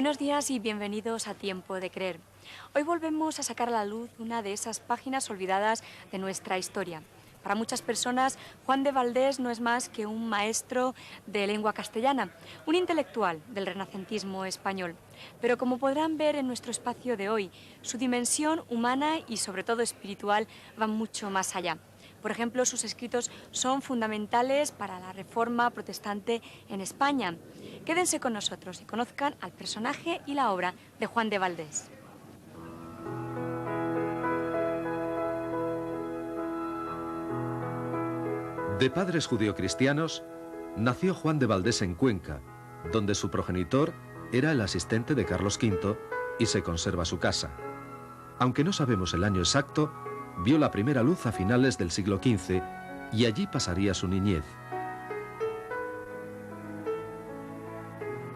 Buenos días y bienvenidos a Tiempo de Creer. Hoy volvemos a sacar a la luz una de esas páginas olvidadas de nuestra historia. Para muchas personas, Juan de Valdés no es más que un maestro de lengua castellana, un intelectual del renacentismo español. Pero como podrán ver en nuestro espacio de hoy, su dimensión humana y sobre todo espiritual va mucho más allá. Por ejemplo, sus escritos son fundamentales para la reforma protestante en España. Quédense con nosotros y conozcan al personaje y la obra de Juan de Valdés. De padres judeocristianos, nació Juan de Valdés en Cuenca, donde su progenitor era el asistente de Carlos V y se conserva su casa. Aunque no sabemos el año exacto, vio la primera luz a finales del siglo XV y allí pasaría su niñez.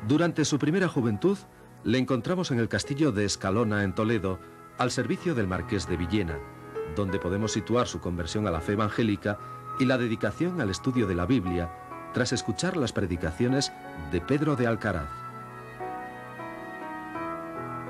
Durante su primera juventud, le encontramos en el castillo de Escalona, en Toledo, al servicio del marqués de Villena, donde podemos situar su conversión a la fe evangélica y la dedicación al estudio de la Biblia, tras escuchar las predicaciones de Pedro de Alcaraz.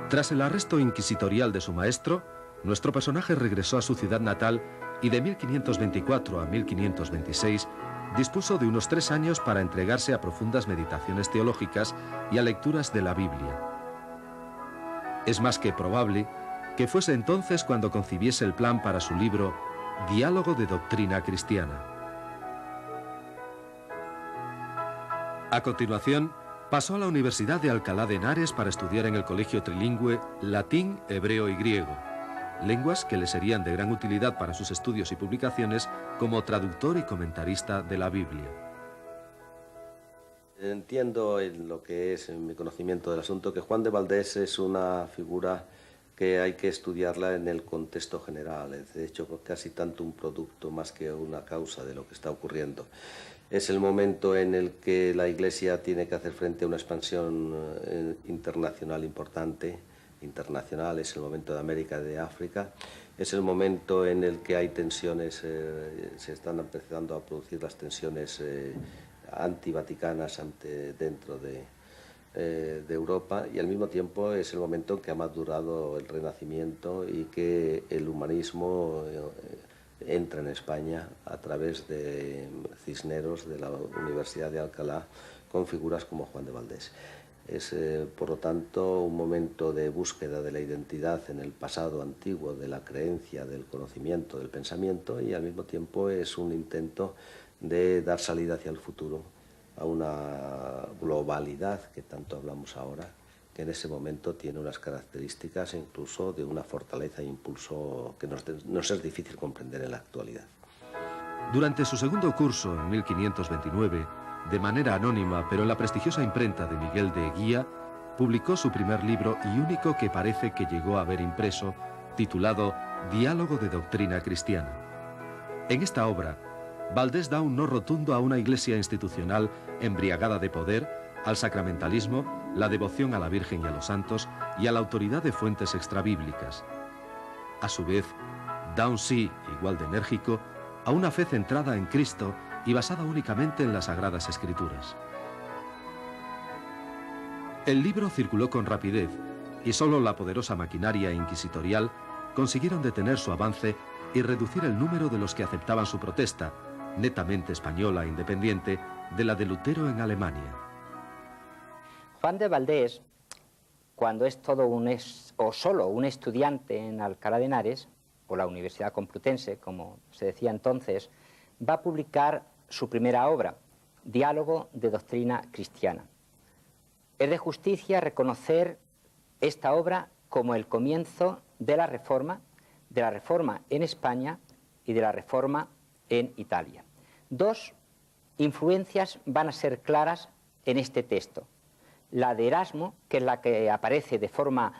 Tras el arresto inquisitorial de su maestro, nuestro personaje regresó a su ciudad natal y de 1524 a 1526 dispuso de unos 3 años para entregarse a profundas meditaciones teológicas y a lecturas de la Biblia. Es más que probable que fuese entonces cuando concibiese el plan para su libro Diálogo de Doctrina Cristiana. A continuación, pasó a la Universidad de Alcalá de Henares para estudiar en el colegio trilingüe latín, hebreo y griego, lenguas que le serían de gran utilidad para sus estudios y publicaciones como traductor y comentarista de la Biblia. Entiendo en lo que es en mi conocimiento del asunto que Juan de Valdés es una figura que hay que estudiarla en el contexto general, es de hecho casi tanto un producto más que una causa de lo que está ocurriendo. Es el momento en el que la Iglesia tiene que hacer frente a una expansión internacional importante. Internacional, es el momento de América y de África, es el momento en el que hay tensiones, se están empezando a producir las tensiones antivaticanas dentro de Europa, y al mismo tiempo es el momento en que ha madurado el Renacimiento y que el humanismo entra en España a través de Cisneros, de la Universidad de Alcalá, con figuras como Juan de Valdés. Es, por lo tanto, un momento de búsqueda de la identidad en el pasado antiguo, de la creencia, del conocimiento, del pensamiento, y al mismo tiempo es un intento de dar salida hacia el futuro a una globalidad que tanto hablamos ahora, que en ese momento tiene unas características incluso de una fortaleza e impulso que nos es difícil comprender en la actualidad. Durante su segundo curso, en 1529, de manera anónima, pero en la prestigiosa imprenta de Miguel de Eguía, publicó su primer libro y único que parece que llegó a ver impreso, titulado Diálogo de Doctrina Cristiana. En esta obra, Valdés da un no rotundo a una iglesia institucional embriagada de poder, al sacramentalismo, la devoción a la Virgen y a los santos y a la autoridad de fuentes extrabíblicas. A su vez, da un sí, igual de enérgico, a una fe centrada en Cristo y basada únicamente en las Sagradas Escrituras. El libro circuló con rapidez y solo la poderosa maquinaria inquisitorial consiguieron detener su avance y reducir el número de los que aceptaban su protesta, netamente española e independiente, de la de Lutero en Alemania. Juan de Valdés, cuando es todo o solo un estudiante en Alcalá de Henares, o la Universidad Complutense, como se decía entonces, va a publicar su primera obra, Diálogo de Doctrina Cristiana. Es de justicia reconocer esta obra como el comienzo de la Reforma en España y de la Reforma en Italia. 2 influencias van a ser claras en este texto. La de Erasmo, que es la que aparece de forma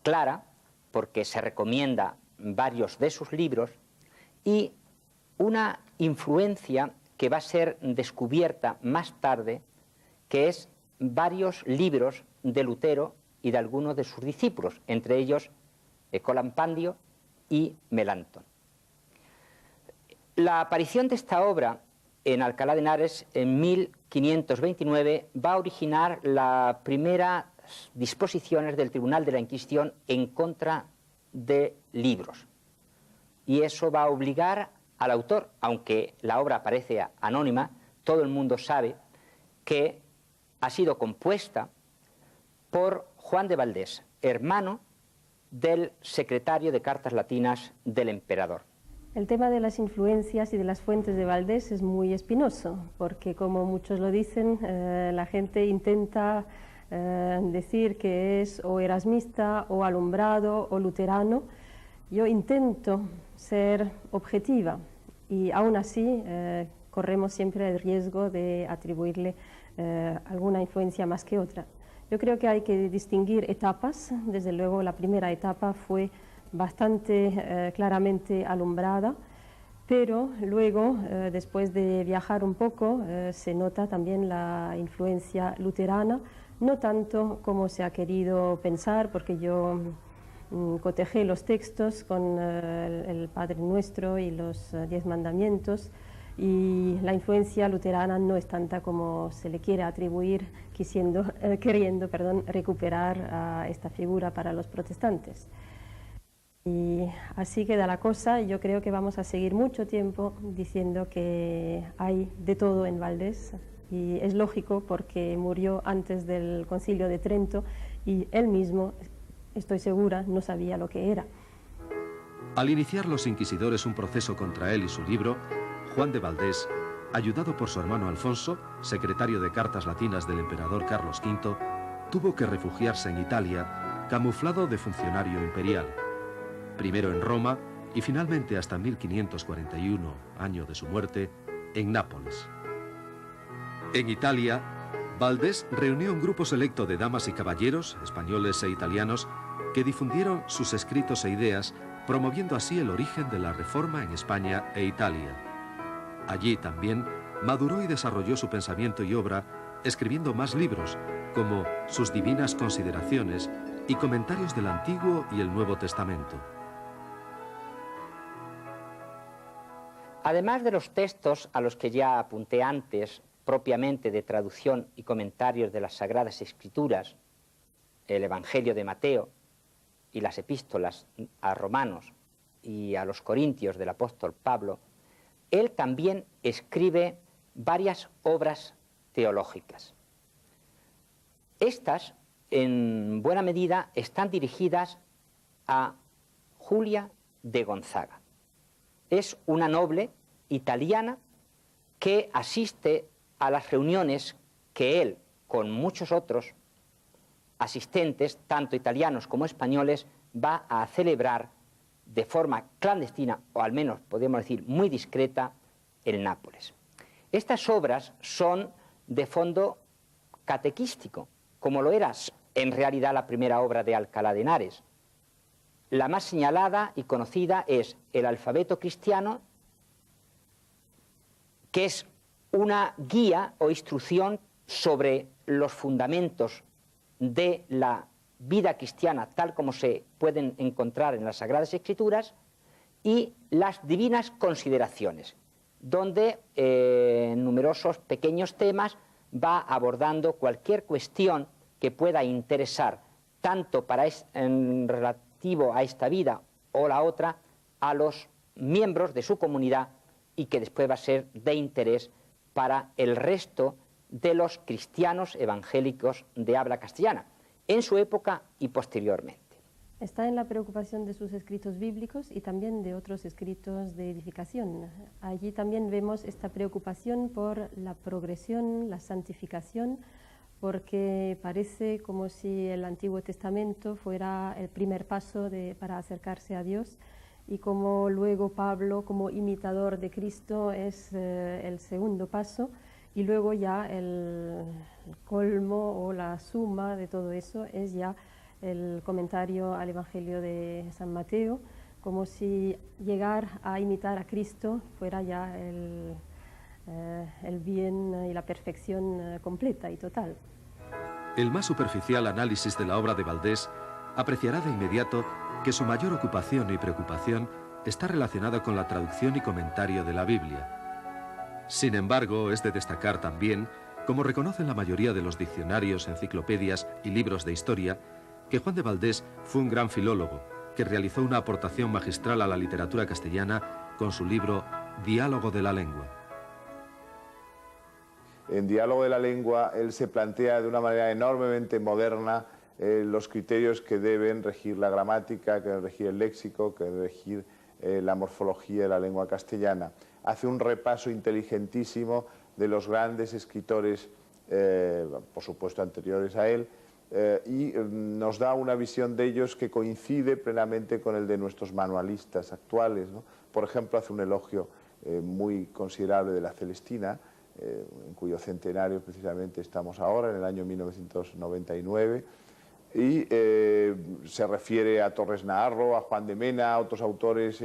clara, porque se recomienda varios de sus libros, y una influencia que va a ser descubierta más tarde, que es varios libros de Lutero y de algunos de sus discípulos, entre ellos Colampandio y Melanchthon. La aparición de esta obra en Alcalá de Henares en 1529 va a originar la primera disposiciones del Tribunal de la Inquisición en contra de libros. Y eso va a obligar al autor, aunque la obra parece anónima, todo el mundo sabe que ha sido compuesta por Juan de Valdés, hermano del secretario de Cartas Latinas del emperador. El tema de las influencias y de las fuentes de Valdés es muy espinoso, porque como muchos lo dicen, la gente intenta decir que es o erasmista, o alumbrado, o luterano. Yo intento ser objetiva y aún así corremos siempre el riesgo de atribuirle alguna influencia más que otra. Yo creo que hay que distinguir etapas. Desde luego la primera etapa fue bastante claramente alumbrada, pero luego, después de viajar un poco, se nota también la influencia luterana, no tanto como se ha querido pensar, porque yo cotejé los textos con el Padre Nuestro y los 10 mandamientos, y la influencia luterana no es tanta como se le quiere atribuir, queriendo recuperar a esta figura para los protestantes. Y así queda la cosa. Yo creo que vamos a seguir mucho tiempo diciendo que hay de todo en Valdés, y es lógico porque murió antes del Concilio de Trento y él mismo, estoy segura, no sabía lo que era. Al iniciar los inquisidores un proceso contra él y su libro, Juan de Valdés, ayudado por su hermano Alfonso, secretario de Cartas Latinas del emperador Carlos V, tuvo que refugiarse en Italia, camuflado de funcionario imperial. Primero en Roma y finalmente hasta 1541, año de su muerte, en Nápoles. En Italia, Valdés reunió un grupo selecto de damas y caballeros, españoles e italianos, que difundieron sus escritos e ideas, promoviendo así el origen de la Reforma en España e Italia. Allí también maduró y desarrolló su pensamiento y obra, escribiendo más libros, como sus Divinas Consideraciones y comentarios del Antiguo y el Nuevo Testamento. Además de los textos a los que ya apunté antes, propiamente de traducción y comentarios de las Sagradas Escrituras, el Evangelio de Mateo y las epístolas a Romanos y a los Corintios del apóstol Pablo, él también escribe varias obras teológicas. Estas, en buena medida, están dirigidas a Julia de Gonzaga. Es una noble italiana que asiste a las reuniones que él, con muchos otros asistentes, tanto italianos como españoles, va a celebrar de forma clandestina, o al menos podríamos decir muy discreta, en Nápoles. Estas obras son de fondo catequístico, como lo era en realidad la primera obra de Alcalá de Henares. La más señalada y conocida es el alfabeto cristiano, que es una guía o instrucción sobre los fundamentos de la vida cristiana tal como se pueden encontrar en las Sagradas Escrituras, y las Divinas Consideraciones, donde en numerosos pequeños temas va abordando cualquier cuestión que pueda interesar tanto en relativo a esta vida o la otra a los miembros de su comunidad, y que después va a ser de interés para el resto de los cristianos evangélicos de habla castellana, en su época y posteriormente. Está en la preocupación de sus escritos bíblicos y también de otros escritos de edificación. Allí también vemos esta preocupación por la progresión, la santificación, porque parece como si el Antiguo Testamento fuera el primer paso para acercarse a Dios, y como luego Pablo, como imitador de Cristo, es el segundo paso, y luego ya el colmo o la suma de todo eso es ya el comentario al Evangelio de San Mateo, como si llegar a imitar a Cristo fuera ya el bien y la perfección completa y total. El más superficial análisis de la obra de Valdés apreciará de inmediato que su mayor ocupación y preocupación está relacionada con la traducción y comentario de la Biblia. Sin embargo, es de destacar también Como reconocen la mayoría de los diccionarios, enciclopedias y libros de historia, que Juan de Valdés fue un gran filólogo, que realizó una aportación magistral a la literatura castellana con su libro Diálogo de la Lengua. En Diálogo de la Lengua, él se plantea de una manera enormemente moderna los criterios que deben regir la gramática, que deben regir el léxico, que deben regir la morfología de la lengua castellana. Hace un repaso inteligentísimo de los grandes escritores, por supuesto anteriores a él, y nos da una visión de ellos que coincide plenamente con el de nuestros manualistas actuales, ¿no? Por ejemplo, hace un elogio muy considerable de la Celestina, en cuyo centenario precisamente estamos ahora, en el año 1999, y se refiere a Torres Naharro, a Juan de Mena, a otros autores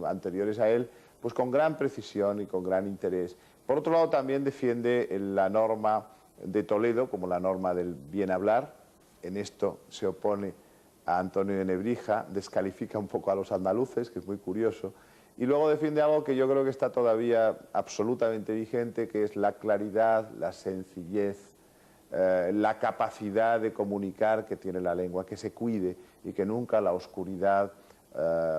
anteriores a él, pues con gran precisión y con gran interés. Por otro lado, también defiende la norma de Toledo como la norma del bien hablar. En esto se opone a Antonio de Nebrija, descalifica un poco a los andaluces, que es muy curioso, y luego defiende algo que yo creo que está todavía absolutamente vigente, que es la claridad, la sencillez, la capacidad de comunicar que tiene la lengua, que se cuide y que nunca la oscuridad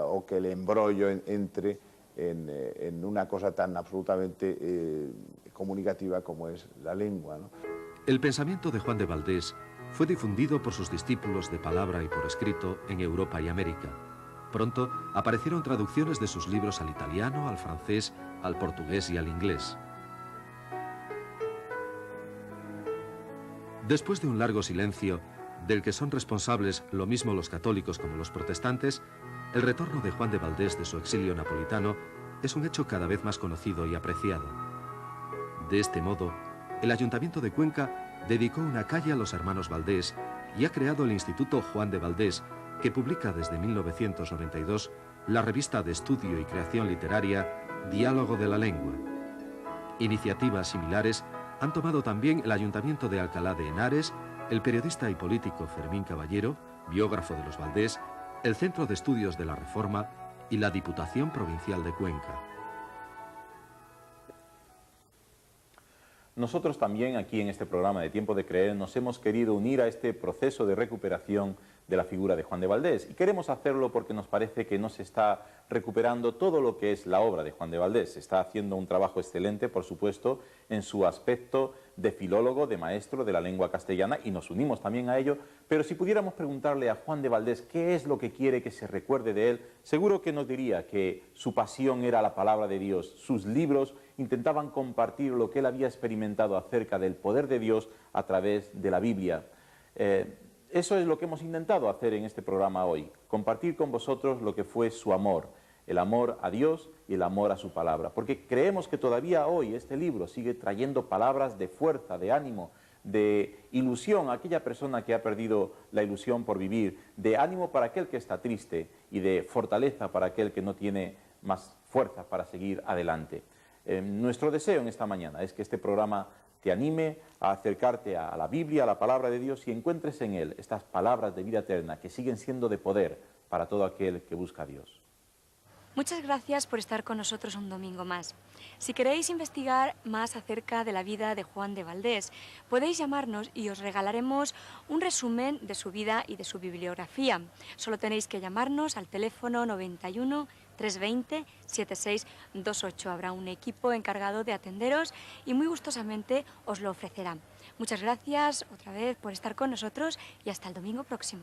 o que el embrollo entre en una cosa tan absolutamente comunicativa como es la lengua, ¿no? El pensamiento de Juan de Valdés fue difundido por sus discípulos de palabra y por escrito en Europa y América. Pronto aparecieron traducciones de sus libros al italiano, al francés, al portugués y al inglés. Después de un largo silencio, del que son responsables lo mismo los católicos como los protestantes, el retorno de Juan de Valdés de su exilio napolitano es un hecho cada vez más conocido y apreciado. De este modo, el Ayuntamiento de Cuenca dedicó una calle a los hermanos Valdés y ha creado el Instituto Juan de Valdés, que publica desde 1992 la revista de estudio y creación literaria Diálogo de la Lengua. Iniciativas similares han tomado también el Ayuntamiento de Alcalá de Henares, el periodista y político Fermín Caballero, biógrafo de los Valdés, el Centro de Estudios de la Reforma y la Diputación Provincial de Cuenca. Nosotros también aquí en este programa de Tiempo de Creer nos hemos querido unir a este proceso de recuperación de la figura de Juan de Valdés, y queremos hacerlo porque nos parece que no se está recuperando todo lo que es la obra de Juan de Valdés. Se está haciendo un trabajo excelente, por supuesto, en su aspecto de filólogo, de maestro de la lengua castellana, y nos unimos también a ello, pero si pudiéramos preguntarle a Juan de Valdés qué es lo que quiere que se recuerde de él, seguro que nos diría que su pasión era la palabra de Dios. Sus libros intentaban compartir lo que él había experimentado acerca del poder de Dios a través de la Biblia. Eso es lo que hemos intentado hacer en este programa hoy, compartir con vosotros lo que fue su amor, el amor a Dios y el amor a su palabra, porque creemos que todavía hoy este libro sigue trayendo palabras de fuerza, de ánimo, de ilusión a aquella persona que ha perdido la ilusión por vivir, de ánimo para aquel que está triste y de fortaleza para aquel que no tiene más fuerza para seguir adelante. Nuestro deseo en esta mañana es que este programa te anime a acercarte a la Biblia, a la palabra de Dios, y encuentres en él estas palabras de vida eterna que siguen siendo de poder para todo aquel que busca a Dios. Muchas gracias por estar con nosotros un domingo más. Si queréis investigar más acerca de la vida de Juan de Valdés, podéis llamarnos y os regalaremos un resumen de su vida y de su bibliografía. Solo tenéis que llamarnos al teléfono 91 320 7628. Habrá un equipo encargado de atenderos y muy gustosamente os lo ofrecerá. Muchas gracias otra vez por estar con nosotros y hasta el domingo próximo.